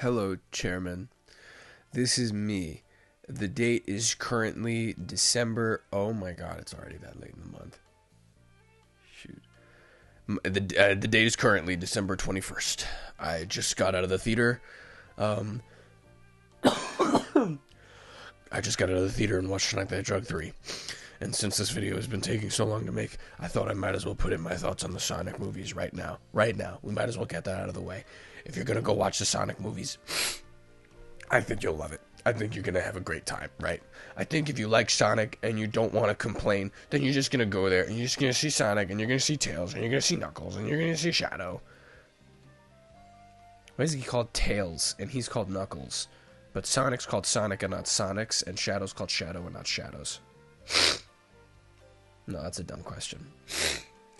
Hello, Chairman. This is me. The date is currently December. Oh my god, it's already that late in the month. Shoot. The date is currently December 21st. I just got out of the theater. I just got out of the theater and watched Sonic the Hedgehog 3. And since this video has been taking so long to make, I thought I might as well put in my thoughts on the Sonic movies right now. Right now. We might as well get that out of the way. If you're going to go watch the Sonic movies, I think you'll love it. I think you're going to have a great time, right? I think if you like Sonic and you don't want to complain, then you're just going to go there and you're just going to see Sonic and you're going to see Tails and you're going to see Knuckles and you're going to see Shadow. Why is he called Tails and he's called Knuckles? But Sonic's called Sonic and not Sonics, and Shadow's called Shadow and not Shadows. No, that's a dumb question.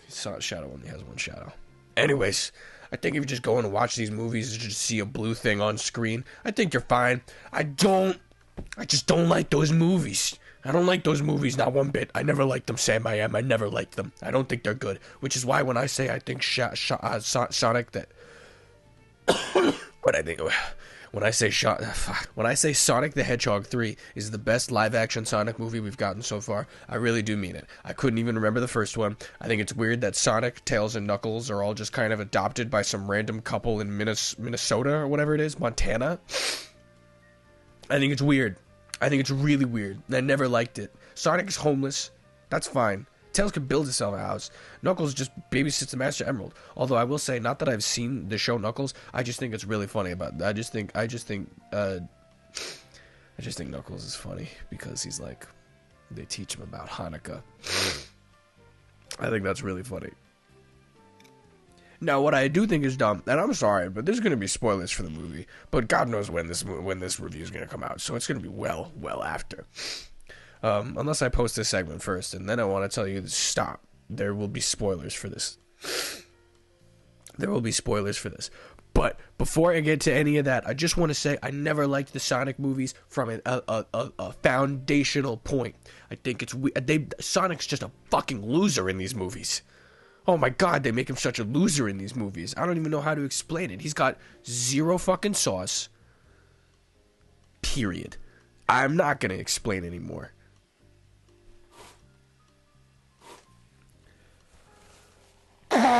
Shadow only has one shadow. Anyways, I think if you just go and watch these movies and just see a blue thing on screen, I think you're fine. I just don't like those movies. I don't like those movies, not one bit. I never liked them, Sam I Am. I never liked them. I don't think they're good. Which is why when I say I think Sonic that... When I say Sonic the Hedgehog 3 is the best live-action Sonic movie we've gotten so far, I really do mean it. I couldn't even remember the first one. I think it's weird that Sonic, Tails, and Knuckles are all just kind of adopted by some random couple in Minnesota or whatever it is, Montana. I think it's weird. I think it's really weird. I never liked it. Sonic is homeless. That's fine. Tails can build himself a house. Knuckles just babysits the Master Emerald. Although I will say, not that I've seen the show Knuckles, I just think it's really funny about. I just think Knuckles is funny because he's like, they teach him about Hanukkah. I think that's really funny. Now, what I do think is dumb, and I'm sorry, but there's going to be spoilers for the movie. But God knows when this review is going to come out, so it's going to be well after. Unless I post this segment first, and then I want to tell you to stop. There will be spoilers for this. There will be spoilers for this. But before I get to any of that, I just want to say I never liked the Sonic movies from a foundational point. I think Sonic's just a fucking loser in these movies. Oh my god, they make him such a loser in these movies. I don't even know how to explain it. He's got zero fucking sauce. Period. I'm not going to explain anymore.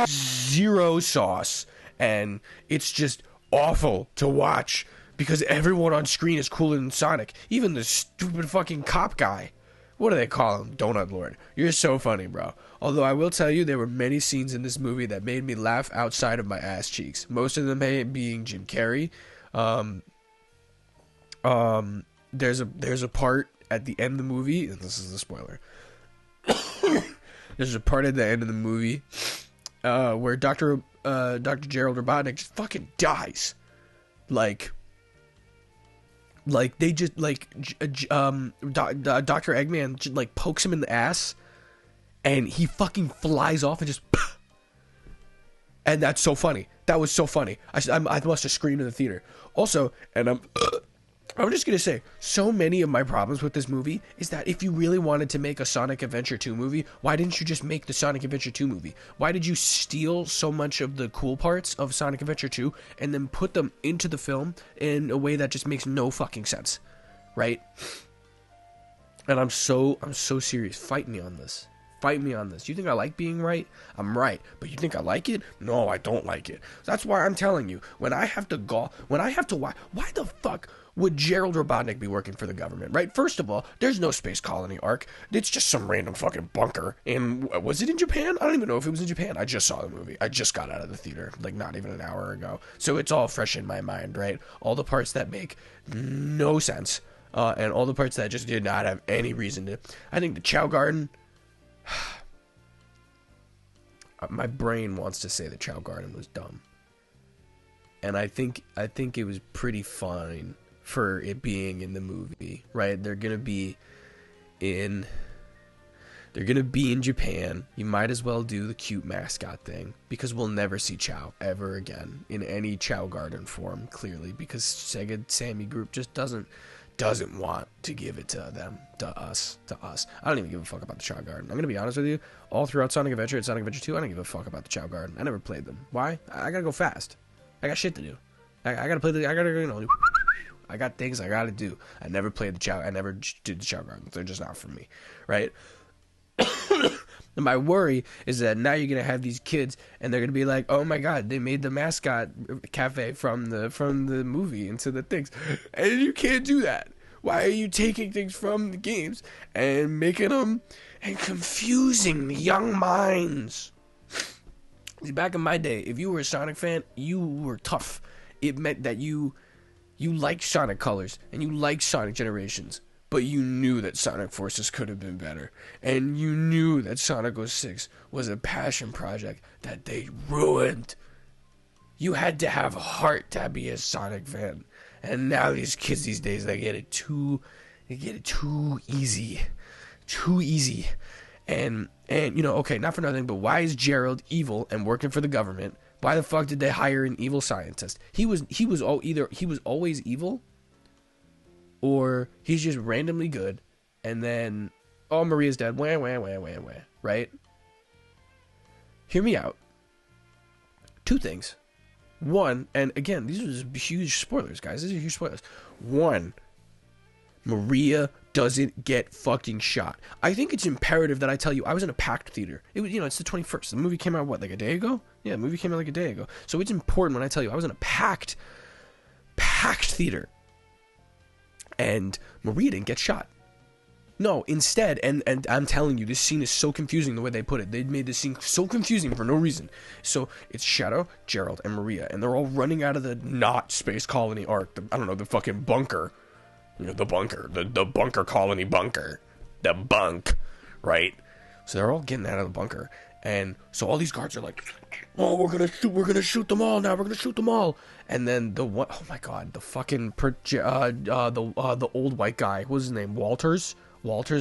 Zero sauce, and it's just awful to watch because everyone on screen is cooler than Sonic. Even the stupid fucking cop guy. What do they call him? Donut Lord. You're so funny, bro. Although I will tell you, there were many scenes in this movie that made me laugh outside of my ass cheeks. Most of them being Jim Carrey. There's a part at the end of the movie, and this is the spoiler. There's a part at the end of the movie where Dr. Gerald Robotnik just fucking dies. Like they just Dr. Eggman just like pokes him in the ass, and he fucking flies off and just. And that's so funny. That was so funny. I must have screamed in the theater. Also, and I'm just going to say, so many of my problems with this movie is that if you really wanted to make a Sonic Adventure 2 movie, why didn't you just make the Sonic Adventure 2 movie? Why did you steal so much of the cool parts of Sonic Adventure 2 and then put them into the film in a way that just makes no fucking sense, right? And I'm so serious. Fight me on this. Fight me on this. You think I like being right? I'm right. But you think I like it? No, I don't like it. That's why I'm telling you, why the fuck would Gerald Robotnik be working for the government, right? First of all, there's no space colony arc. It's just some random fucking bunker. And was it in Japan? I don't even know if it was in Japan. I just saw the movie. I just got out of the theater, like not even an hour ago. So it's all fresh in my mind, right? All the parts that make no sense. And all the parts that just did not have any reason to. I think the Chao Garden. My brain wants to say the Chao Garden was dumb. And I think it was pretty fine for it being in the movie, right? They're gonna be in Japan. You might as well do the cute mascot thing because we'll never see Chao ever again in any Chao Garden form, clearly, because Sega Sammy Group just doesn't want to give it to them, to us. I don't even give a fuck about the Chao Garden. I'm gonna be honest with you. All throughout Sonic Adventure and Sonic Adventure 2, I don't give a fuck about the Chao Garden. I never played them. Why? I gotta go fast. I got shit to do. I gotta play the. I gotta, you know. I got things I gotta do. I never played the Chao. I never did the Chao Gardens. They're just not for me, right? And my worry is that now you're gonna have these kids, and they're gonna be like, "Oh my God, they made the mascot cafe from the movie into the things," and you can't do that. Why are you taking things from the games and making them and confusing the young minds? Back in my day, if you were a Sonic fan, you were tough. It meant that you liked Sonic Colors and you liked Sonic Generations. But you knew that Sonic Forces could have been better. And you knew that Sonic 06 was a passion project that they ruined. You had to have heart to be a Sonic fan. And now these kids these days, they get it too easy. Too easy. And you know, okay, not for nothing, but why is Gerald evil and working for the government? Why the fuck did they hire an evil scientist? He was always evil, or he's just randomly good, and then, oh, Maria's dead, wah, wah, wah, wah, wah, right? Hear me out. Two things. One, and again, these are just huge spoilers, guys. These are huge spoilers. One, Maria doesn't get fucking shot. I think it's imperative that I tell you, I was in a packed theater. It was, you know, it's the 21st. The movie came out, what, like a day ago? Yeah, the movie came out like a day ago. So it's important when I tell you, I was in a packed theater. And Maria didn't get shot. No, instead, and I'm telling you, this scene is so confusing the way they put it. They made this scene so confusing for no reason. So it's Shadow, Gerald, and Maria, and they're all running out of the not space colony arc. I don't know, the fucking bunker. You know, the bunker. The bunker colony bunker. The bunk. Right? So they're all getting out of the bunker. And so all these guards are like, oh, we're gonna shoot them all now. We're gonna shoot them all. And then the one, oh my God, the fucking the old white guy, what was his name? Walters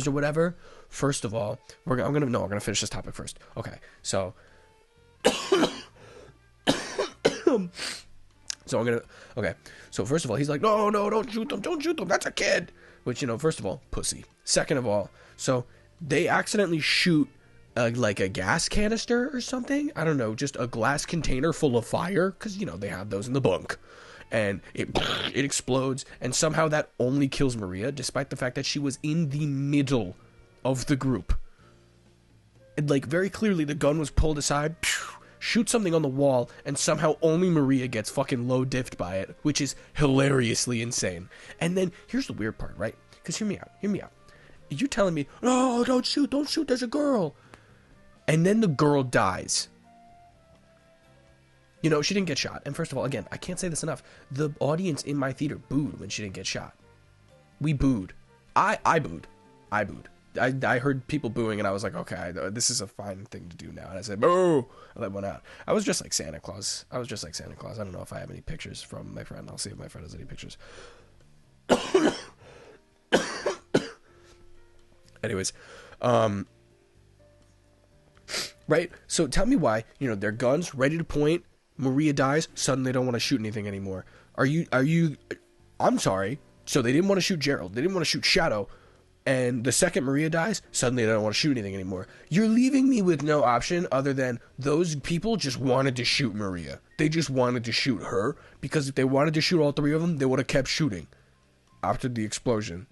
or whatever. First of all, we're gonna finish this topic first. Okay, so so first of all, he's like, no, don't shoot them, that's a kid. Which, you know, first of all, pussy. Second of all, so they accidentally shoot like a gas canister or something. I don't know, just a glass container full of fire, because, you know, they have those in the bunk. And it explodes, and somehow that only kills Maria, despite the fact that she was in the middle of the group. And, like, very clearly the gun was pulled aside, shoot something on the wall, and somehow only Maria gets fucking low diffed by it, which is hilariously insane. And then, here's the weird part, right? Because hear me out. You're telling me, no, don't shoot, there's a girl. And then the girl dies. You know, she didn't get shot. And first of all, again, I can't say this enough. The audience in my theater booed when she didn't get shot. We booed. I booed. I heard people booing, and I was like, okay, this is a fine thing to do now. And I said, boo! I let one out. I was just like Santa Claus. I don't know if I have any pictures from my friend. I'll see if my friend has any pictures. Anyways, right? So tell me why, you know, their guns ready to point, Maria dies, suddenly they don't want to shoot anything anymore. Are you, I'm sorry. So they didn't want to shoot Gerald. They didn't want to shoot Shadow. And the second Maria dies, suddenly they don't want to shoot anything anymore. You're leaving me with no option other than those people just wanted to shoot Maria. They just wanted to shoot her, because if they wanted to shoot all three of them, they would have kept shooting after the explosion.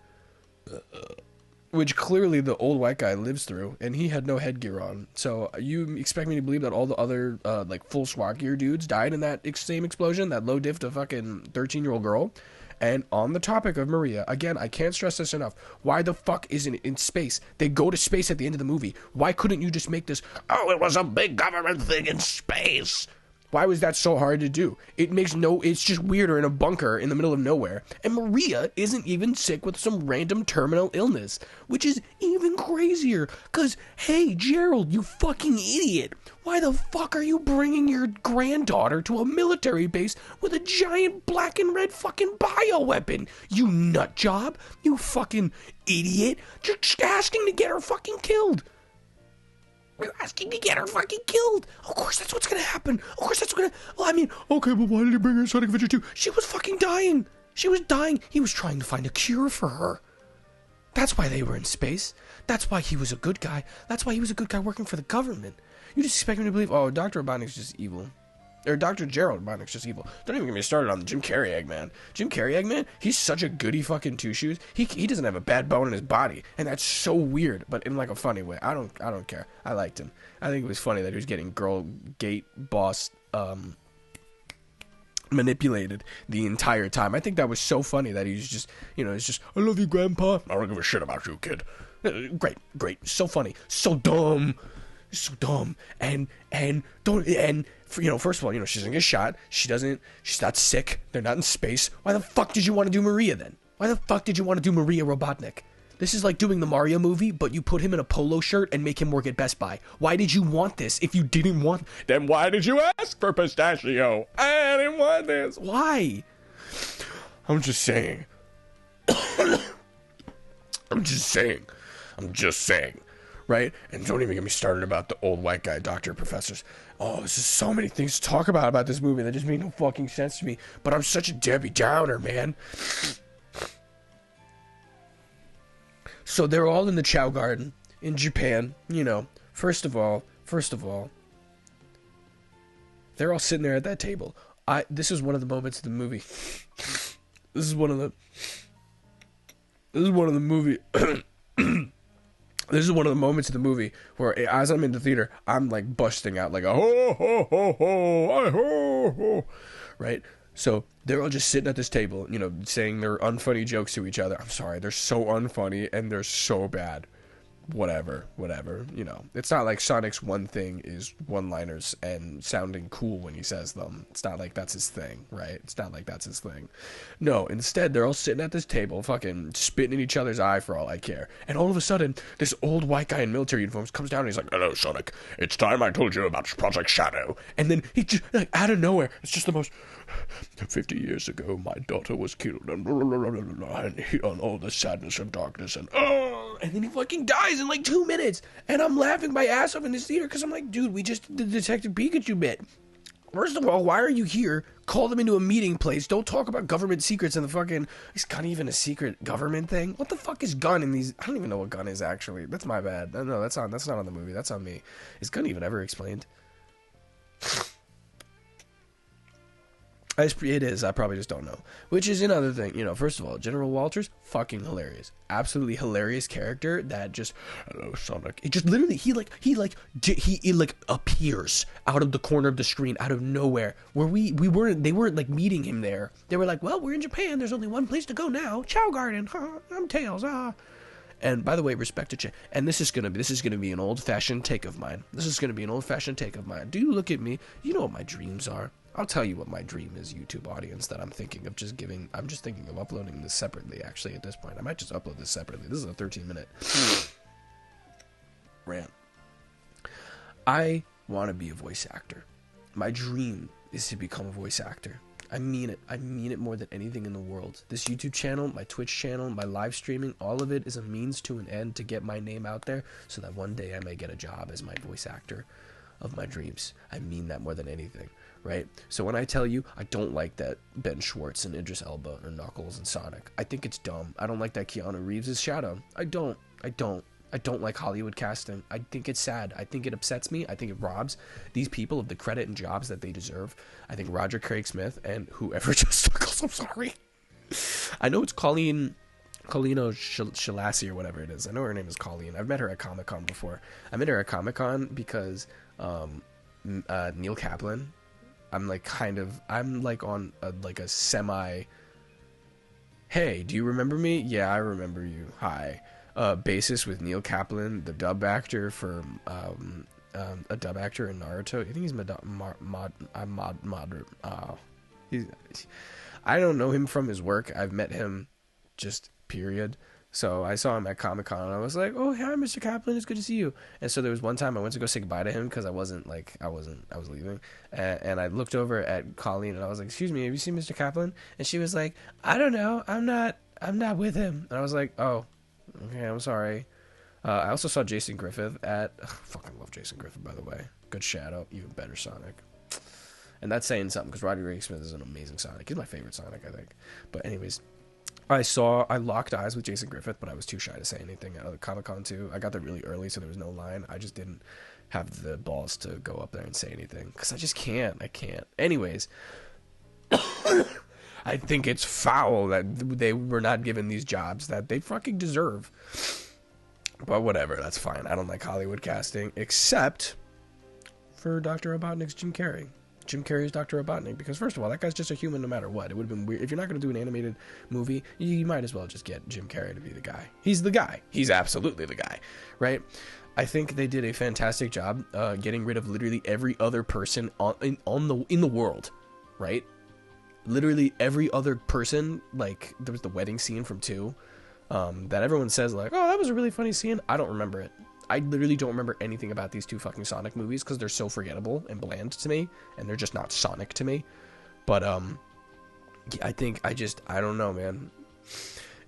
Which clearly the old white guy lives through, and he had no headgear on. So you expect me to believe that all the other like full SWAT gear dudes died in that same explosion, that low diff to fucking 13-year-old girl? And on the topic of Maria, again, I can't stress this enough. Why the fuck isn't it in space? They go to space at the end of the movie. Why couldn't you just make this, oh, it was a big government thing in space? Why was that so hard to do? It's just weirder in a bunker in the middle of nowhere. And Maria isn't even sick with some random terminal illness, which is even crazier. Cause, hey, Gerald, you fucking idiot. Why the fuck are you bringing your granddaughter to a military base with a giant black and red fucking bioweapon? You nut job. You fucking idiot. Just asking to get her fucking killed. We're asking to get her fucking killed. Of course that's what's gonna happen. Well, I mean, okay, but why did he bring her in Sonic Adventure 2? She was fucking dying. She was dying. He was trying to find a cure for her. That's why they were in space. That's why he was a good guy. That's why he was a good guy working for the government. You just expect me to believe, oh, Dr. Robotniks is just evil. Or Dr. Gerald Robotniks just evil. Don't even get me started on Jim Carrey Eggman. Jim Carrey Eggman, he's such a goody fucking two shoes. He doesn't have a bad bone in his body, and that's so weird, but in like a funny way. I don't care. I liked him. I think it was funny that he was getting girl gate boss manipulated the entire time. I think that was so funny that he's just, it's just, I love you, Grandpa. I don't give a shit about you, kid. Great, so funny, so dumb. So dumb, and first of all, she doesn't get shot. She's not sick. They're not in space. Why the fuck did you want to do Maria then? Why the fuck did you want to do Maria Robotnik? This is like doing the Mario movie, but you put him in a polo shirt and make him work at Best Buy. Why did you want this if you didn't want? Then why did you ask for pistachio? I didn't want this. Why? I'm just saying. I'm just saying. Right? And don't even get me started about the old white guy doctor professors. Oh, there's just so many things to talk about this movie that just make no fucking sense to me. But I'm such a Debbie Downer, man. So they're all in the Chao Garden in Japan. First of all, they're all sitting there at that table. This is one of the moments of the movie. This is one of the moments of the movie where, as I'm in the theater, I'm like busting out like a ho ho ho ho, ho ho, right? So they're all just sitting at this table, saying their unfunny jokes to each other. I'm sorry, they're so unfunny and they're so bad. Whatever. It's not like Sonic's one thing is one-liners and sounding cool when he says them. It's not like that's his thing, right? It's not like that's his thing. No, instead, they're all sitting at this table, fucking spitting in each other's eye for all I care. And all of a sudden, this old white guy in military uniforms comes down and he's like, "Hello, Sonic. It's time I told you about Project Shadow." And then he just, like, out of nowhere, it's just the most... 50 years ago, my daughter was killed, and on all the sadness and darkness, and then he fucking dies in like 2 minutes, and I'm laughing my ass off in this theater, because I'm like, dude, we just did the Detective Pikachu bit. First of all, why are you here? Call them into a meeting place. Don't talk about government secrets and the fucking... Is gun even a secret government thing? What the fuck is gun in these... I don't even know what gun is, actually. That's my bad. No, that's not on the movie. That's on me. Is gun even ever explained? It is. I probably just don't know. Which is another thing. First of all, General Walters, fucking hilarious. Absolutely hilarious character that just... Hello, Sonic. It just literally... He appears out of the corner of the screen, out of nowhere. Where they weren't like meeting him there. They were like, well, we're in Japan. There's only one place to go now. Chao Garden. I'm Tails. And by the way, respect to Chao. And this is gonna be an old-fashioned take of mine. Do you look at me? You know what my dreams are. I'll tell you what my dream is, YouTube audience, that I'm thinking of just giving. I'm just thinking of uploading this separately, actually, at this point. I might just upload this separately. This is a 13-minute rant. I want to be a voice actor. My dream is to become a voice actor. I mean it. I mean it more than anything in the world. This YouTube channel, my Twitch channel, my live streaming, all of it is a means to an end to get my name out there so that one day I may get a job as my voice actor of my dreams. I mean that more than anything. Right? So when I tell you I don't like that Ben Schwartz and Idris Elba or Knuckles and Sonic, I think it's dumb. I don't like that Keanu Reeves' Shadow. I don't like Hollywood casting. I think it's sad. I think it upsets me. I think it robs these people of the credit and jobs that they deserve. I think Roger Craig Smith and whoever just Knuckles, I'm sorry. I know it's Colleen Shalassi or whatever it is. I know her name is Colleen. I've met her at Comic-Con before. I met her at Comic-Con because Neil Kaplan... I'm on a semi, hey, do you remember me? Yeah, I remember you. Hi. Basis with Neil Kaplan, the dub actor for, a dub actor in Naruto. I think he's I don't know him from his work. I've met him just period. So I saw him at Comic-Con and I was like, oh, hi, Mr. Kaplan, it's good to see you. And so there was one time I went to go say goodbye to him because I was leaving. And I looked over at Colleen and I was like, excuse me, have you seen Mr. Kaplan? And she was like, I don't know, I'm not with him. And I was like, oh, okay, I'm sorry. I also saw Jason Griffith fucking love Jason Griffith, by the way. Good shadow, even better Sonic. And that's saying something because Roddy Ray Smith is an amazing Sonic. He's my favorite Sonic, I think. But anyways, I locked eyes with Jason Griffith, but I was too shy to say anything at Comic-Con too. I got there really early, so there was no line. I just didn't have the balls to go up there and say anything, because I just can't. I can't. Anyways, I think it's foul that they were not given these jobs that they fucking deserve. But whatever, that's fine. I don't like Hollywood casting, except for Dr. Robotnik's Jim Carrey. Jim Carrey's Dr. Robotnik, because first of all, that guy's just a human no matter what. It would have been weird. If you're not going to do an animated movie, you might as well just get Jim Carrey to be the guy. He's the guy. He's absolutely the guy, right? I think they did a fantastic job getting rid of literally every other person in the world, right? Literally every other person. Like, there was the wedding scene from 2 that everyone says, like, oh, that was a really funny scene. I don't remember it. I literally don't remember anything about these 2 fucking Sonic movies because they're so forgettable and bland to me, and they're just not Sonic to me. But I think I don't know, man.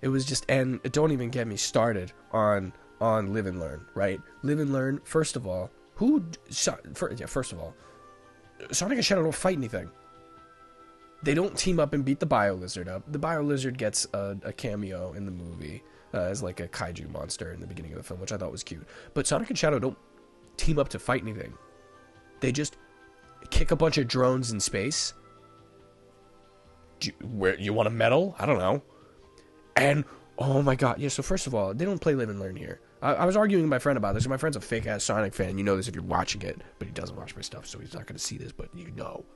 It was just, and don't even get me started on Live and Learn, right? Live and Learn. First of all, first of all, Sonic and Shadow don't fight anything. They don't team up and beat the Bio Lizard up. The Bio Lizard gets a cameo in the movie. As like a kaiju monster in the beginning of the film, which I thought was cute. But Sonic and Shadow don't team up to fight anything. They just kick a bunch of drones in space. Where you want a medal? I don't know. And oh my god, yeah. So first of all, they don't play Live and Learn here. I was arguing with my friend about this, and my friend's a fake ass Sonic fan. You know this if you're watching it, but he doesn't watch my stuff, so he's not going to see this. But you know.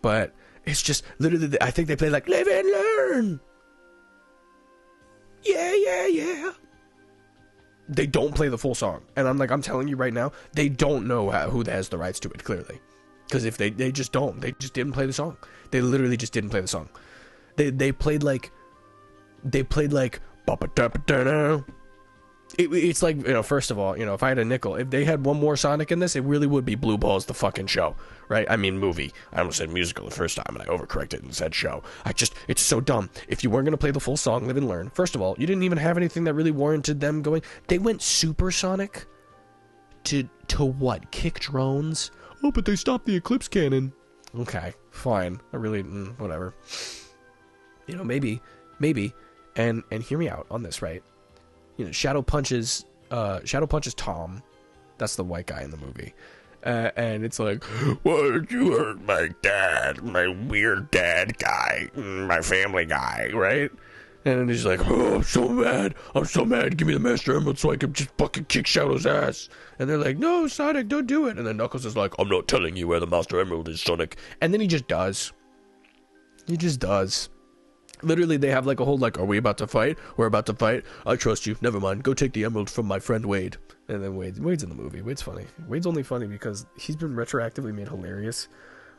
But it's just literally, I think they play like Live and Learn. Yeah. They don't play the full song, and I'm telling you right now, they don't know who has the rights to it. Clearly, because if they just don't, they just didn't play the song. They literally just didn't play the song. They played like it's like, you know, first of all, you know, if I had a nickel, if they had one more Sonic in this, it really would be Blue Balls the fucking show, right? I mean, movie. I almost said musical the first time, and I overcorrected and said show. It's so dumb. If you weren't going to play the full song, Live and Learn, first of all, you didn't even have anything that really warranted them going. They went supersonic to what? Kick drones? Oh, but they stopped the Eclipse Cannon. Okay, fine. I really, whatever. You know, maybe, and hear me out on this, right? You know, Shadow punches Tom. That's the white guy in the movie. And it's like, why did you hurt my dad? My weird dad guy. My family guy, right? And he's like, oh, I'm so mad. Give me the Master Emerald so I can just fucking kick Shadow's ass. And they're like, no, Sonic, don't do it. And then Knuckles is like, I'm not telling you where the Master Emerald is, Sonic. And then he just does. He just does. Literally, they have like a whole, like, are we about to fight? We're about to fight. I trust you. Never mind. Go take the emerald from my friend Wade. And then Wade's in the movie. Wade's funny. Wade's only funny because he's been retroactively made hilarious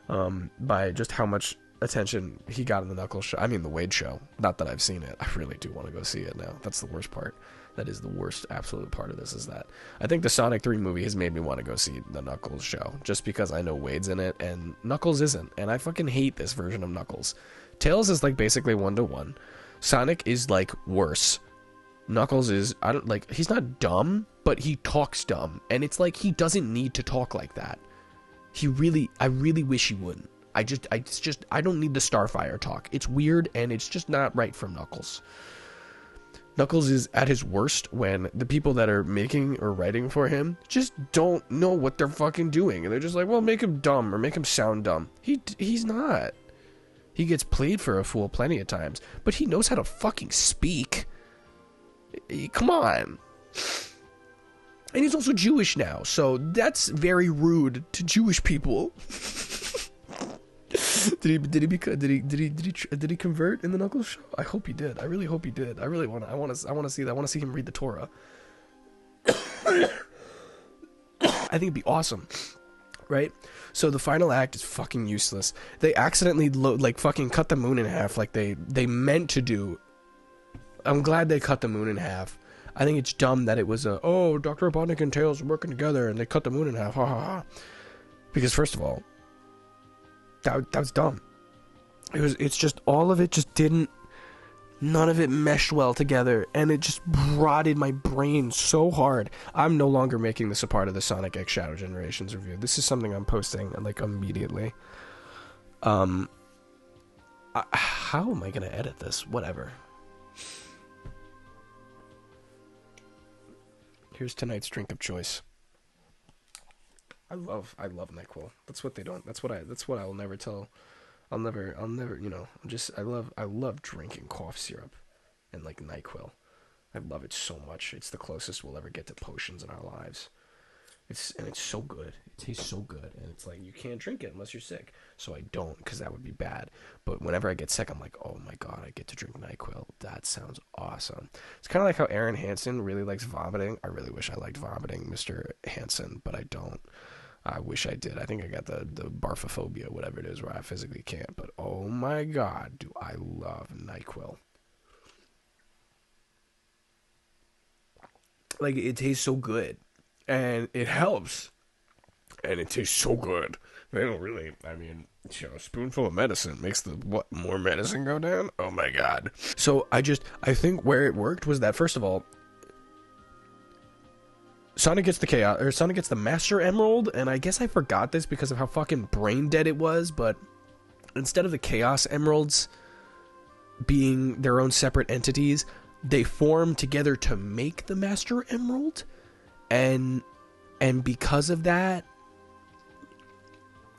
by just how much attention he got in the Knuckles show. I mean, the Wade show. Not that I've seen it. I really do want to go see it now. That's the worst part. That is the worst absolute part of this, is that I think the Sonic 3 movie has made me want to go see the Knuckles show just because I know Wade's in it and Knuckles isn't. And I fucking hate this version of Knuckles. Tails is like basically 1-to-1. Sonic is like worse. Knuckles is, he's not dumb, but he talks dumb. And it's like he doesn't need to talk like that. I really wish he wouldn't. I don't need the Starfire talk. It's weird and it's just not right from Knuckles. Knuckles is at his worst when the people that are making or writing for him just don't know what they're fucking doing. And they're just like, well, make him dumb or make him sound dumb. He's not. He gets played for a fool plenty of times, but he knows how to fucking speak. Come on. And he's also Jewish now, so that's very rude to Jewish people. Did he convert in the Knuckles show? I hope he did. I really hope he did. I want to see that. I want to see him read the Torah. I think it'd be awesome. Right? So the final act is fucking useless. They accidentally fucking cut the moon in half like they meant to do. I'm glad they cut the moon in half. I think it's dumb that it was Dr. Robotnik and Tails working together and they cut the moon in half. Ha ha ha. Because first of all, that was dumb. It's just all of it just didn't. None of it meshed well together, and it just rotted my brain so hard. I'm no longer making this a part of the Sonic X Shadow Generations review. This is something I'm posting like immediately. How am I gonna edit this? Whatever. Here's tonight's drink of choice. I love Nyquil. That's what they don't. That's what I'll never tell. I'll never. You know. I love drinking cough syrup, and like Nyquil. I love it so much. It's the closest we'll ever get to potions in our lives. It's so good. It tastes so good, and it's like you can't drink it unless you're sick. So I don't, because that would be bad. But whenever I get sick, I'm like, oh my god, I get to drink Nyquil. That sounds awesome. It's kind of like how Aaron Hansen really likes vomiting. I really wish I liked vomiting, Mr. Hansen, but I don't. I wish I did. I think I got the barfophobia, whatever it is, where I physically can't. But oh my god, do I love Nyquil. Like, it tastes so good. And it helps. And it tastes so good. They don't really, I mean, you know, a spoonful of medicine makes the, what, more medicine go down? Oh my god. So I think where it worked was that, first of all, Sonic gets the Master Emerald, and I guess I forgot this because of how fucking brain dead it was, but instead of the Chaos Emeralds being their own separate entities, they form together to make the Master Emerald. And because of that,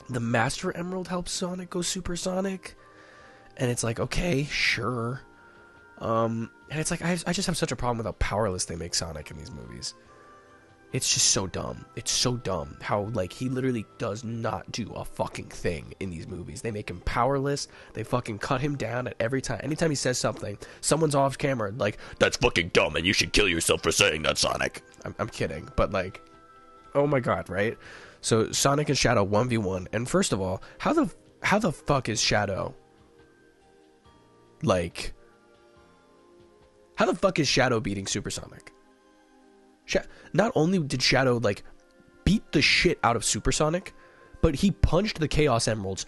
the Master Emerald helps Sonic go supersonic. And it's like, okay, sure. And it's like, I just have such a problem with how powerless they make Sonic in these movies. It's just so dumb. It's so dumb how, like, he literally does not do a fucking thing in these movies. They make him powerless. They fucking cut him down at every time. Anytime he says something, someone's off camera, like, that's fucking dumb and you should kill yourself for saying that, Sonic. I'm kidding, but, like, oh my god, right? So, Sonic and Shadow 1v1, and first of all, how the fuck is Shadow, like, how the fuck is Shadow beating Supersonic? Not only did Shadow, like, beat the shit out of Supersonic, but he punched the Chaos Emeralds.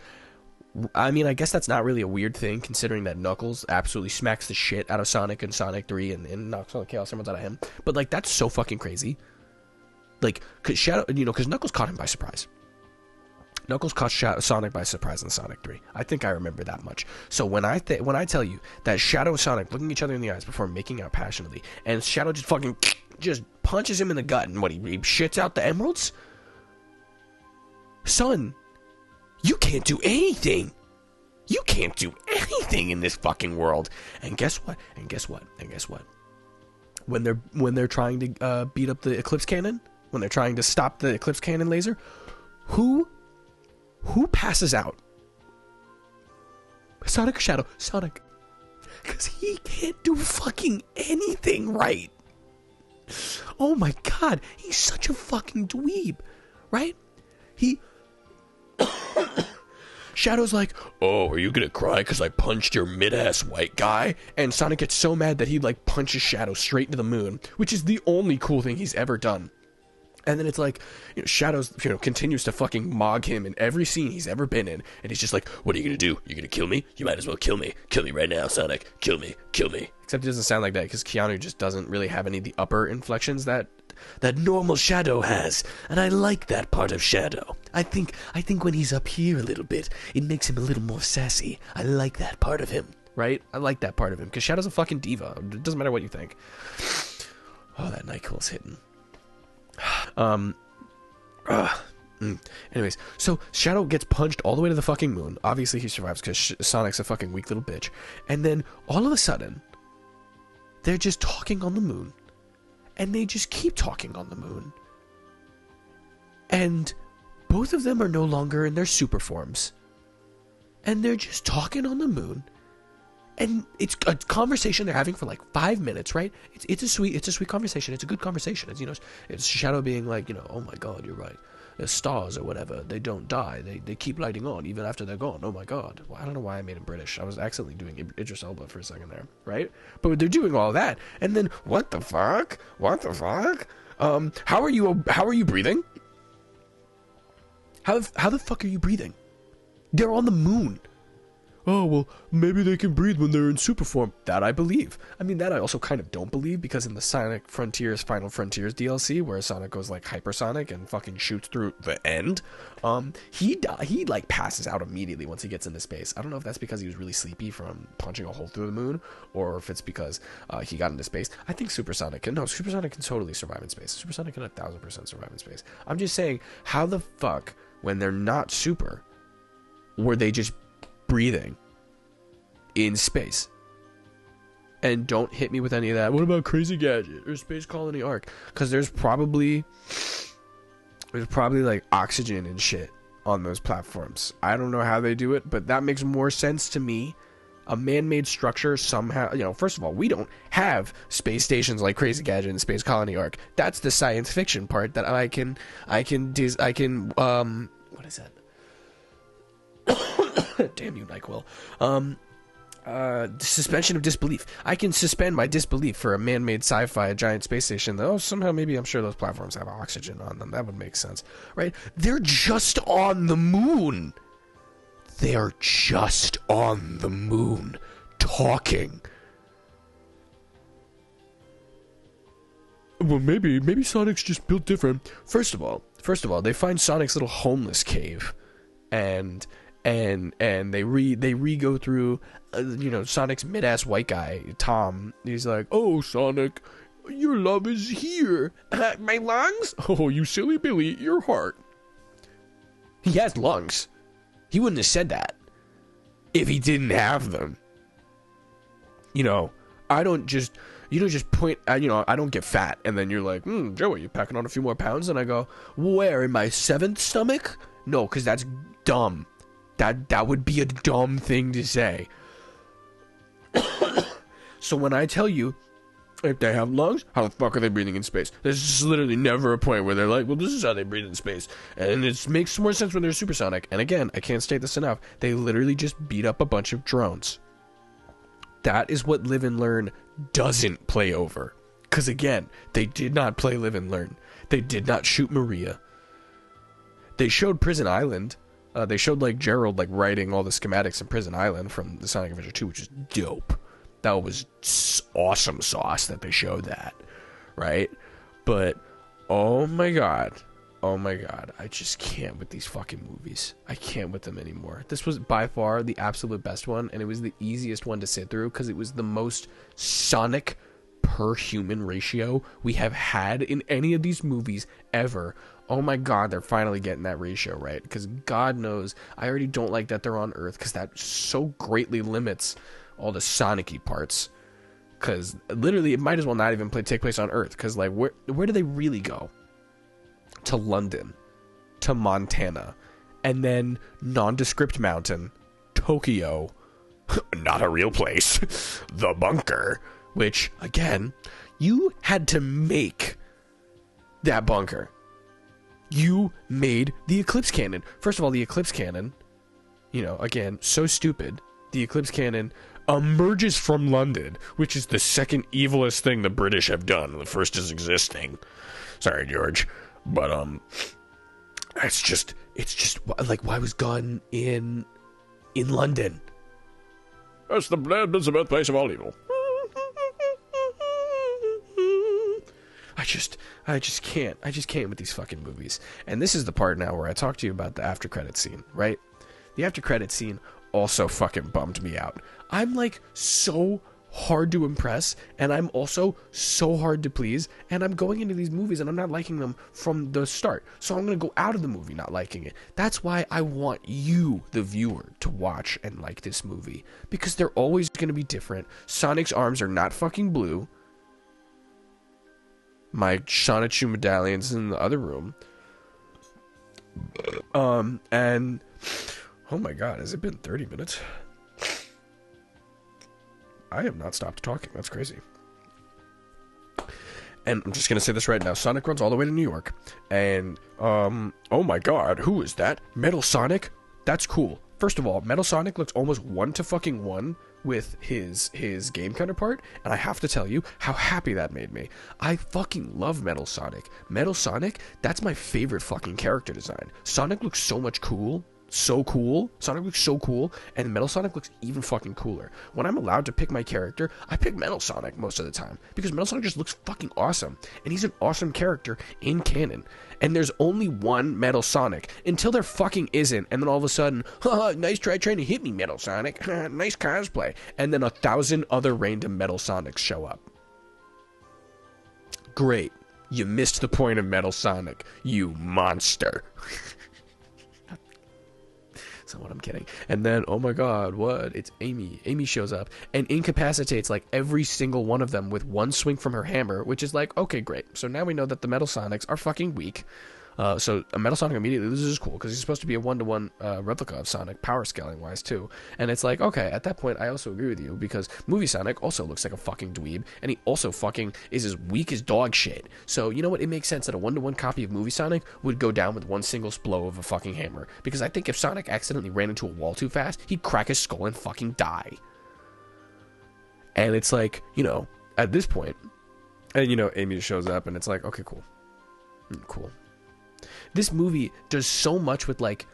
I mean, I guess that's not really a weird thing, considering that Knuckles absolutely smacks the shit out of Sonic in Sonic 3 and knocks all the Chaos Emeralds out of him. But, like, that's so fucking crazy. Like, because Shadow, you know, because Knuckles caught him by surprise. Knuckles caught Sonic by surprise in Sonic 3. I think I remember that much. So when I tell you that Shadow and Sonic looking each other in the eyes before making out passionately, and Shadow just fucking just punches him in the gut, and what, he shits out the emeralds? Son, you can't do anything. You can't do anything in this fucking world. And guess what? And guess what? And guess what? When they're trying to beat up the Eclipse Cannon, when they're trying to stop the Eclipse Cannon laser, who passes out? Sonic or Shadow? Sonic. Because he can't do fucking anything right. Oh my god, he's such a fucking dweeb, right? Shadow's like, oh, are you gonna cry because I punched your mid-ass white guy? And Sonic gets so mad that he, like, punches Shadow straight into the moon, which is the only cool thing he's ever done. And then it's like, you know, Shadows, you know, continues to fucking mog him in every scene he's ever been in. And he's just like, what are you gonna do? You gonna kill me? You might as well kill me. Kill me right now, Sonic. Kill me. Kill me. Except it doesn't sound like that, because Keanu just doesn't really have any of the upper inflections that normal Shadow has. And I like that part of Shadow. I think when he's up here a little bit, it makes him a little more sassy. I like that part of him, right? I like that part of him, because Shadow's a fucking diva. It doesn't matter what you think. Oh, that Nyquil's hitting. Anyways, so Shadow gets punched all the way to the fucking moon. Obviously he survives because Sonic's a fucking weak little bitch. And then all of a sudden, they're just talking on the moon. And they just keep talking on the moon. And both of them are no longer in their super forms. And they're just talking on the moon. And it's a conversation they're having for like 5 minutes, right? It's a sweet conversation. It's a good conversation. It's, you know, it's Shadow being like, you know, oh my god, you're right. The stars or whatever, they don't die. They keep lighting on even after they're gone. Oh my god. Well, I don't know why I made him British. I was accidentally doing Idris Elba for a second there, right? But they're doing all that, and then what the fuck? What the fuck? How are you breathing? How the fuck are you breathing? They're on the moon. oh, well, maybe they can breathe when they're in super form. That I believe. I mean, that I also kind of don't believe, because in the Sonic Frontiers, Final Frontiers DLC, where Sonic goes like hypersonic and fucking shoots through the end, he like passes out immediately once he gets into space. I don't know if that's because he was really sleepy from punching a hole through the moon, or if it's because he got into space. I think Supersonic can totally survive in space. Supersonic can 1000% survive in space. I'm just saying, how the fuck, when they're not super, were they just breathing in space? And don't hit me with any of that, what about Crazy Gadget or Space Colony Arc? Because there's probably like oxygen and shit on those platforms. I don't know how they do it, but that makes more sense to me. A man-made structure somehow, you know, first of all, we don't have space stations like Crazy Gadget and Space Colony Arc. That's the science fiction part that I can what is that? Damn you, Nyquil. Suspension of disbelief. I can suspend my disbelief for a man-made sci-fi giant space station. Though somehow, maybe, I'm sure those platforms have oxygen on them. That would make sense, right? They're just on the moon. They're just on the moon, talking. Well, maybe Sonic's just built different. First of all, they find Sonic's little homeless cave, and they go through, Sonic's mid-ass white guy, Tom. He's like, oh, Sonic, your love is here. My lungs? Oh, you silly Billy, your heart. He has lungs. He wouldn't have said that if he didn't have them. I don't just point, I don't get fat, and then you're like, Joey, you packing on a few more pounds? And I go, where, in my 7th stomach? No, because that's dumb. That would be a dumb thing to say. So when I tell you, if they have lungs, how the fuck are they breathing in space? There's just literally never a point where they're like, well, this is how they breathe in space. And it makes more sense when they're supersonic. And again, I can't state this enough. They literally just beat up a bunch of drones. That is what Live and Learn doesn't play over. Because again, they did not play Live and Learn. They did not shoot Maria. They showed Prison Island. They showed like Gerald like writing all the schematics in Prison Island from the Sonic Adventure 2, which is dope. That was awesome sauce that they showed that, right? But oh my god, I just can't with these fucking movies. I can't with them anymore. This was by far the absolute best one, and it was the easiest one to sit through because it was the most Sonic per human ratio we have had in any of these movies ever. Oh my god, they're finally getting that ratio right, because God knows I already don't like that they're on Earth, because that so greatly limits all the Sonic-y parts. Because literally it might as well not even take place on Earth, because like where do they really go? To London, to Montana, and then nondescript mountain, Tokyo, not a real place, the bunker, which again, you had to make that bunker. You made the Eclipse Cannon. First of all, the Eclipse Cannon, again, so stupid. The Eclipse Cannon emerges from London, which is the second evilest thing the British have done. The first is existing. Sorry, George. But, it's just, like, why was Gun in London? That's the birthplace of all evil. I just can't with these fucking movies. And this is the part now where I talk to you about the after credit scene, right? The after credit scene also fucking bummed me out. I'm like so hard to impress, and I'm also so hard to please, and I'm going into these movies and I'm not liking them from the start. So I'm going to go out of the movie not liking it. That's why I want you, the viewer, to watch and like this movie, because they're always going to be different. Sonic's arms are not fucking blue. My Sonichu medallion's in the other room. And oh my god, has it been 30 minutes? I have not stopped talking. That's crazy. And I'm just gonna say this right now. Sonic runs all the way to New York. And, oh my god, who is that? Metal Sonic? That's cool. First of all, Metal Sonic looks almost 1-to-1 with his game counterpart, and I have to tell you how happy that made me. I fucking love Metal Sonic. Metal Sonic, that's my favorite fucking character design. Sonic looks so much cool so cool. Sonic looks so cool, and Metal Sonic looks even fucking cooler. When I'm allowed to pick my character, I pick Metal Sonic most of the time, because Metal Sonic just looks fucking awesome, and he's an awesome character in canon. And there's only one Metal Sonic, until there fucking isn't, and then all of a sudden, haha, nice try trying to hit me, Metal Sonic, nice cosplay, and then 1,000 other random Metal Sonics show up. Great. You missed the point of Metal Sonic, you monster. Somewhat, I'm kidding. And then, oh my god, what? It's Amy. Amy shows up and incapacitates like every single one of them with one swing from her hammer, which is like, okay, great. So now we know that the Metal Sonics are fucking weak. So a Metal Sonic immediately loses cool because he's supposed to be a 1-to-1 replica of Sonic, power scaling wise too. And it's like, okay, at that point I also agree with you, because movie Sonic also looks like a fucking dweeb, and he also fucking is as weak as dog shit. So you know what? It makes sense that a 1-to-1 copy of movie Sonic would go down with one single blow of a fucking hammer. Because I think if Sonic accidentally ran into a wall too fast, he'd crack his skull and fucking die. And it's like, you know, at this point, and you know, Amy shows up and it's like, okay, cool. Cool. This movie does so much with, like,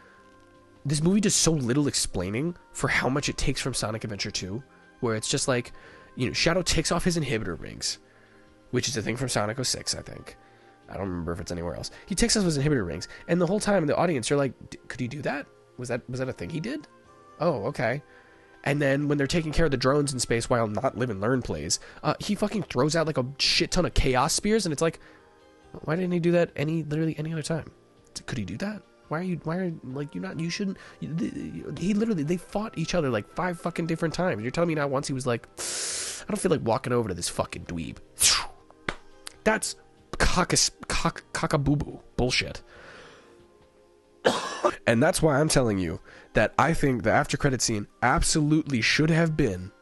this movie does so little explaining for how much it takes from Sonic Adventure 2, where it's just like, you know, Shadow takes off his inhibitor rings, which is a thing from Sonic 06, I think. I don't remember if it's anywhere else. He takes off his inhibitor rings, and the whole time in the audience, you're like, could he do that? Was that a thing he did? Oh, okay. And then when they're taking care of the drones in space while Not Live and Learn plays, he fucking throws out like a shit ton of chaos spears, and it's like, why didn't he do that literally any other time? Could he do that? You shouldn't. They fought each other like 5 fucking different times. You're telling me not once he was like, I don't feel like walking over to this fucking dweeb. That's cockaboo bullshit. And that's why I'm telling you that I think the after credit scene absolutely should have been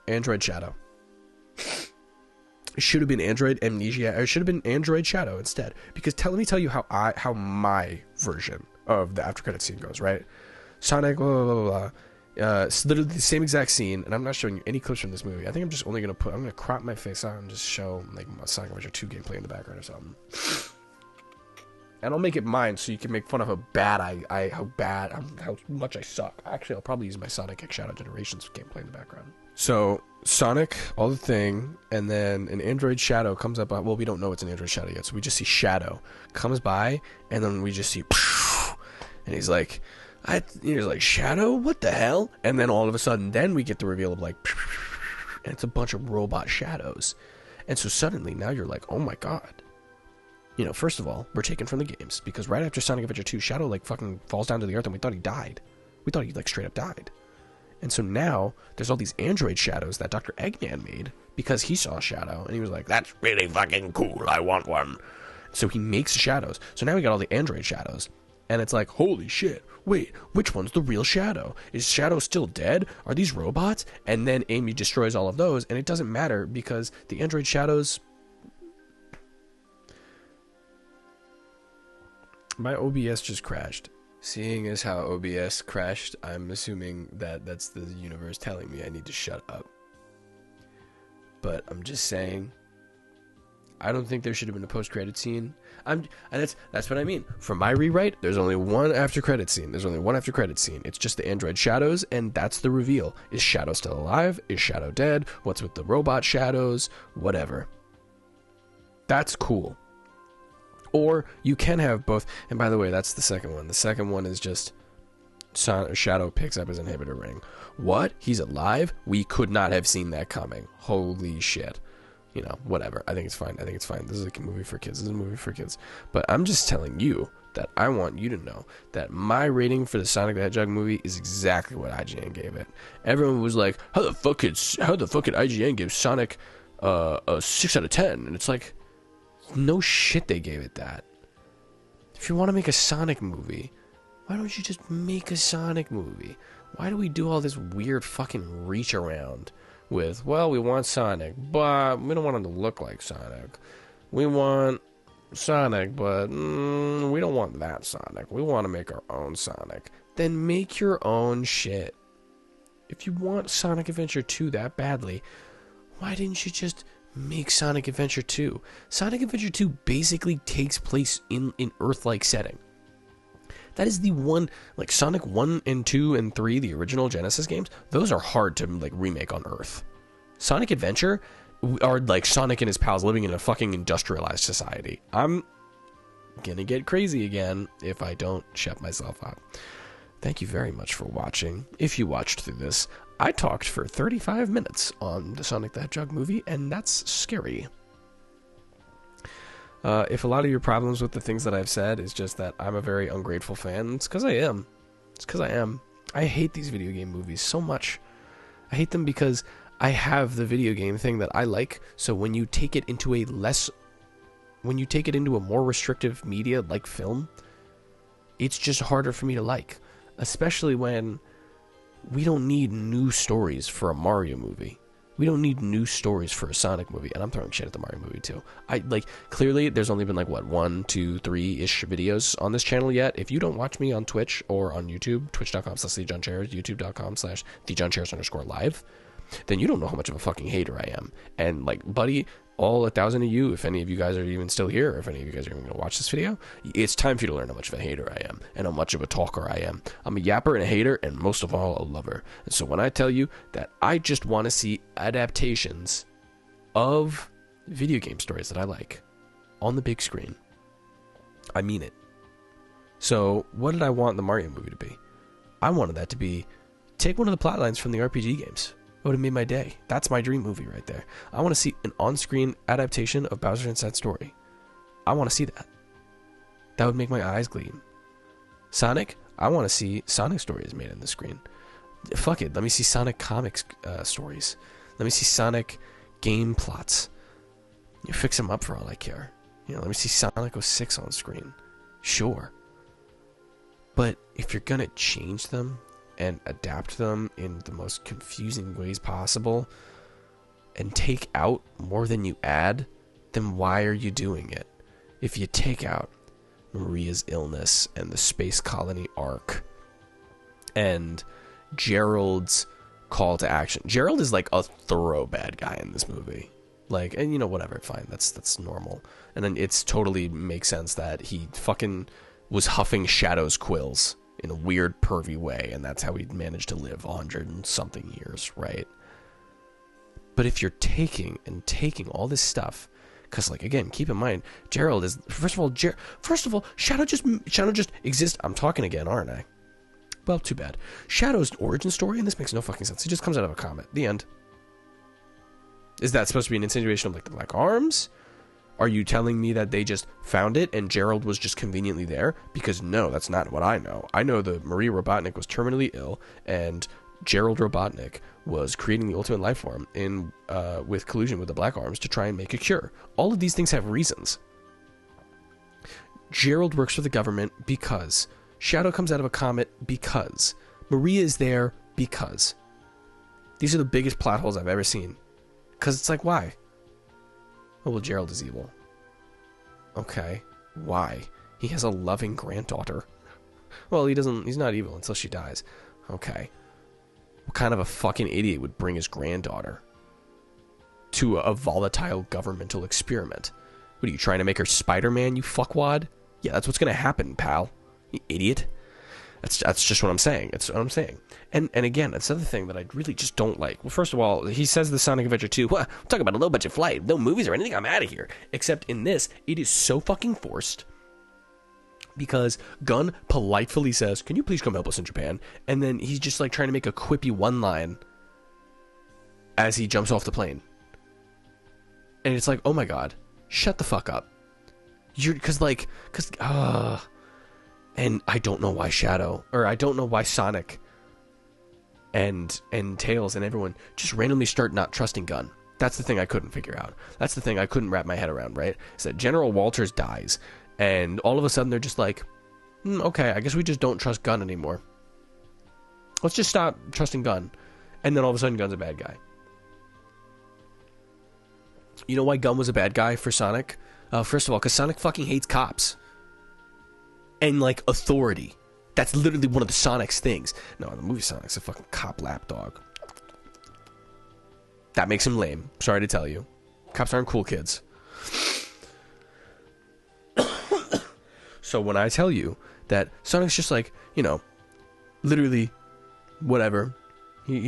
Android Shadow. It should have been Android Amnesia. It should have been Android Shadow instead. Because let me tell you how my version of the after credit scene goes, right? Sonic, blah, blah, blah, blah. It's literally the same exact scene, and I'm not showing you any clips from this movie. I think I'm just only I'm gonna crop my face out and just show like Sonic Adventure 2 gameplay in the background or something. And I'll make it mine so you can make fun of how much I suck. Actually, I'll probably use my Sonic X Shadow Generations gameplay in the background. So Sonic, all the thing, and then an Android Shadow comes up. Well, we don't know it's an Android Shadow yet, so we just see Shadow comes by, and then we just see, and he's like, Shadow, what the hell? And then all of a sudden, then we get the reveal of like, and it's a bunch of robot shadows, and so suddenly now you're like, oh my god. You know, first of all, we're taken from the games, because right after Sonic Adventure 2, Shadow like fucking falls down to the earth, and we thought he died. We thought he like straight up died. And so now, there's all these android shadows that Dr. Eggman made, because he saw Shadow, and he was like, that's really fucking cool, I want one. So he makes shadows. So now we got all the android shadows. And it's like, holy shit, wait, which one's the real Shadow? Is Shadow still dead? Are these robots? And then Amy destroys all of those, and it doesn't matter, because the android shadows... My OBS just crashed. Seeing as how OBS crashed, I'm assuming that that's the universe telling me I need to shut up. But I'm just saying, I don't think there should have been a post-credit scene. And that's what I mean. For my rewrite, there's only one after-credit scene. It's just the android shadows, and that's the reveal. Is Shadow still alive? Is Shadow dead? What's with the robot shadows? Whatever. That's cool. Or you can have both. And by the way, that's the second one. The second one is just Shadow picks up his inhibitor ring. What? He's alive? We could not have seen that coming. Holy shit. You know, whatever. I think it's fine. This is a movie for kids. But I'm just telling you that I want you to know that my rating for the Sonic the Hedgehog movie is exactly what IGN gave it. Everyone was like, how the fuck could IGN give Sonic a 6 out of 10? And it's like, no shit they gave it that. If you want to make a Sonic movie, why don't you just make a Sonic movie? Why do we do all this weird fucking reach around with, well, we want Sonic, but we don't want him to look like Sonic. We want Sonic, but we don't want that Sonic. We want to make our own Sonic. Then make your own shit. If you want Sonic Adventure 2 that badly, why didn't you just make Sonic Adventure 2? Sonic Adventure 2 basically takes place in an Earth-like setting. That is the one, like Sonic 1 and 2 and 3, the original Genesis games, those are hard to like remake on Earth. Sonic Adventure are like Sonic and his pals living in a fucking industrialized society. I'm gonna get crazy again if I don't shut myself up. Thank you very much for watching. If you watched through this, I talked for 35 minutes on the Sonic the Hedgehog movie, and that's scary. If a lot of your problems with the things that I've said is just that I'm a very ungrateful fan, it's because I am. It's because I am. I hate these video game movies so much. I hate them because I have the video game thing that I like, so when you take it into a more restrictive media like film, it's just harder for me to like. Especially when we don't need new stories for a Mario movie. We don't need new stories for a Sonic movie, and I'm throwing shit at the Mario movie too. Clearly there's only been like what 1, 2, 3-ish videos on this channel yet. If you don't watch me on Twitch or on YouTube, twitch.com/TheJohnChairs, youtube.com/TheJohnChairs_live, then you don't know how much of a fucking hater I am. And like, buddy, all 1,000 of you, if any of you guys are even still here, or if any of you guys are even going to watch this video, it's time for you to learn how much of a hater I am, and how much of a talker I am. I'm a yapper and a hater, and most of all, a lover. And so when I tell you that I just want to see adaptations of video game stories that I like on the big screen, I mean it. So what did I want the Mario movie to be? I wanted that to be, take one of the plot lines from the RPG games. It would have made my day. That's my dream movie right there. I want to see an on-screen adaptation of Bowser's Inside Story. I want to see that. That would make my eyes gleam. Sonic, I want to see Sonic stories made on the screen. Fuck it, let me see Sonic comics stories. Let me see Sonic game plots. You fix them up for all I care. You know, let me see Sonic 06 on screen. Sure. But if you're gonna change them and adapt them in the most confusing ways possible and take out more than you add, then why are you doing it? If you take out Maria's illness and the space colony arc and Gerald's call to action. Gerald is like a thorough bad guy in this movie. Like, and you know, whatever, fine, that's normal. And then it's totally makes sense that he fucking was huffing Shadow's quills in a weird, pervy way, and that's how he managed to live 100 and something years, right? But if you're taking all this stuff, because, like, again, keep in mind, Gerald is, first of all, Shadow just exists. I'm talking again, aren't I? Well, too bad. Shadow's origin story, and this makes no fucking sense. He just comes out of a comet. The end. Is that supposed to be an insinuation of, like, the Black Arms? Are you telling me that they just found it and Gerald was just conveniently there? Because no, that's not what I know. I know that Marie Robotnik was terminally ill, and Gerald Robotnik was creating the ultimate life form in with collusion with the Black Arms to try and make a cure. All of these things have reasons. Gerald works for the government because. Shadow comes out of a comet because. Maria is there because. These are the biggest plot holes I've ever seen. Because it's like, why? Oh, well, Gerald is evil. Okay. Why? He has a loving granddaughter. Well, he's not evil until she dies. Okay. What kind of a fucking idiot would bring his granddaughter to a volatile governmental experiment? What are you, trying to make her Spider-Man, you fuckwad? Yeah, that's what's gonna happen, pal. You idiot. That's just what I'm saying. It's what I'm saying. And again, that's the other thing that I really just don't like. Well, first of all, he says the Sonic Adventure 2, well, I'm talking about a low-budget flight, no movies or anything, I'm out of here. Except in this, it is so fucking forced. Because Gunn politely says, can you please come help us in Japan? And then he's just like trying to make a quippy one-line as he jumps off the plane. And it's like, oh my god, shut the fuck up. And I don't know why I don't know why Sonic and Tails and everyone just randomly start not trusting Gunn. That's the thing I couldn't figure out. That's the thing I couldn't wrap my head around, right? Is that General Walters dies, and all of a sudden they're just like, okay, I guess we just don't trust Gunn anymore. Let's just stop trusting Gunn. And then all of a sudden Gunn's a bad guy. You know why Gunn was a bad guy for Sonic? First of all, because Sonic fucking hates cops. And, like, authority. That's literally one of the Sonic's things. No, in the movie Sonic's a fucking cop lapdog. That makes him lame. Sorry to tell you. Cops aren't cool kids. So when I tell you that Sonic's just like, you know, literally whatever, he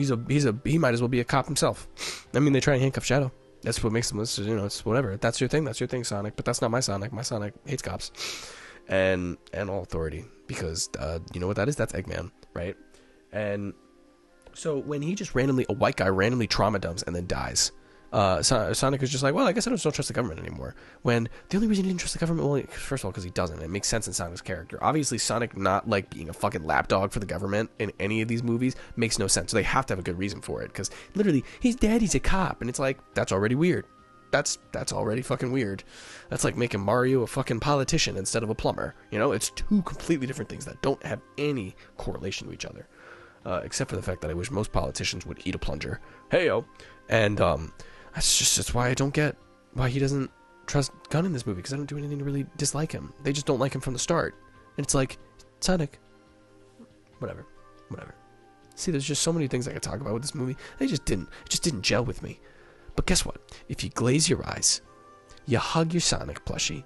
might as well be a cop himself. I mean, they try and handcuff Shadow. That's what makes them, you know, it's whatever. That's your thing, Sonic. But that's not my Sonic. My Sonic hates cops and all authority, because you know what that is? That's Eggman, right? And so when he just randomly, a white guy randomly trauma dumps and then dies, Sonic is just like, well, I guess I don't trust the government anymore. When the only reason he didn't trust the government, well, first of all, because he doesn't. It makes sense in Sonic's character. Obviously, Sonic not like being a fucking lapdog for the government in any of these movies makes no sense. So they have to have a good reason for it, because literally, he's dead, he's a cop, and it's like, that's already weird. That's already fucking weird. That's like making Mario a fucking politician instead of a plumber. You know, it's two completely different things that don't have any correlation to each other. Except for the fact that I wish most politicians would eat a plunger. Hey-yo. And, that's why I don't get why he doesn't trust Gunn in this movie, because I don't do anything to really dislike him. They just don't like him from the start. And it's like, Sonic. Whatever. See, there's just so many things I could talk about with this movie. It just didn't gel with me. But guess what? If you glaze your eyes, you hug your Sonic plushie,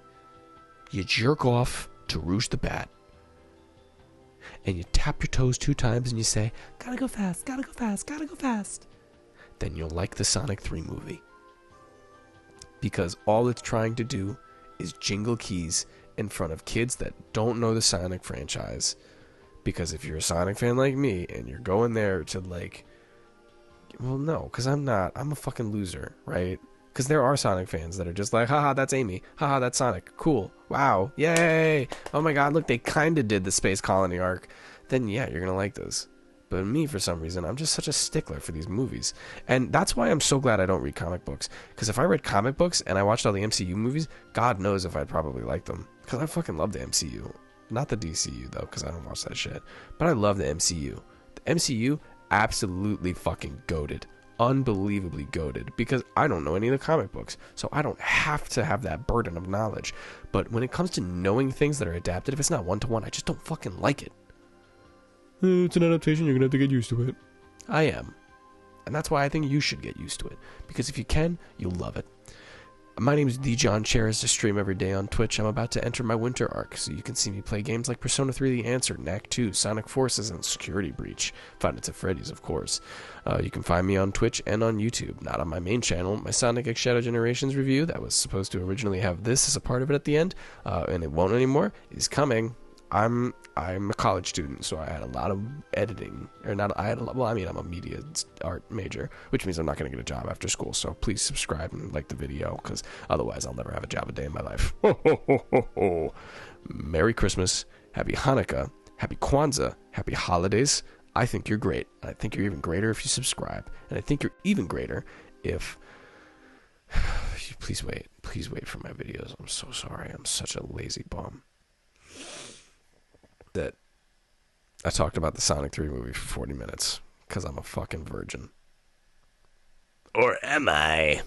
you jerk off to Rouge the Bat, and you tap your toes 2 times and you say, gotta go fast, gotta go fast, gotta go fast, then you'll like the Sonic 3 movie. Because all it's trying to do is jingle keys in front of kids that don't know the Sonic franchise. Because if you're a Sonic fan like me and you're going there to like, well, no, because I'm not. I'm a fucking loser, right? Because there are Sonic fans that are just like, haha, that's Amy. Haha, that's Sonic. Cool. Wow. Yay. Oh my god, look, they kind of did the Space Colony arc. Then yeah, you're going to like this. But me, for some reason, I'm just such a stickler for these movies. And that's why I'm so glad I don't read comic books. Because if I read comic books and I watched all the MCU movies, God knows if I'd probably like them. Because I fucking love the MCU. Not the DCU, though, because I don't watch that shit. But I love the MCU. The MCU, absolutely fucking goated. Unbelievably goated. Because I don't know any of the comic books. So I don't have to have that burden of knowledge. But when it comes to knowing things that are adapted, if it's not one-to-one, I just don't fucking like it. It's an adaptation, you're gonna have to get used to it. I am. And that's why I think you should get used to it. Because if you can, you'll love it. My name is The John Chairs. I stream every day on Twitch. I'm about to enter my winter arc, so you can see me play games like Persona 3 The Answer, Knack 2, Sonic Forces, and Security Breach. Find it at Freddy's, of course. You can find me on Twitch and on YouTube. Not on my main channel. My Sonic X Shadow Generations review, that was supposed to originally have this as a part of it at the end, and it won't anymore, is coming. I'm a college student, so I had a lot of editing, or not. I'm a media art major, which means I'm not going to get a job after school. So please subscribe and like the video, because otherwise I'll never have a job a day in my life. Ho, ho, ho, ho, ho. Merry Christmas, Happy Hanukkah, Happy Kwanzaa, Happy Holidays. I think you're great. I think you're even greater if you subscribe, and I think you're even greater if please wait for my videos. I'm so sorry. I'm such a lazy bum that I talked about the Sonic 3 movie for 40 minutes because I'm a fucking virgin. Or am I?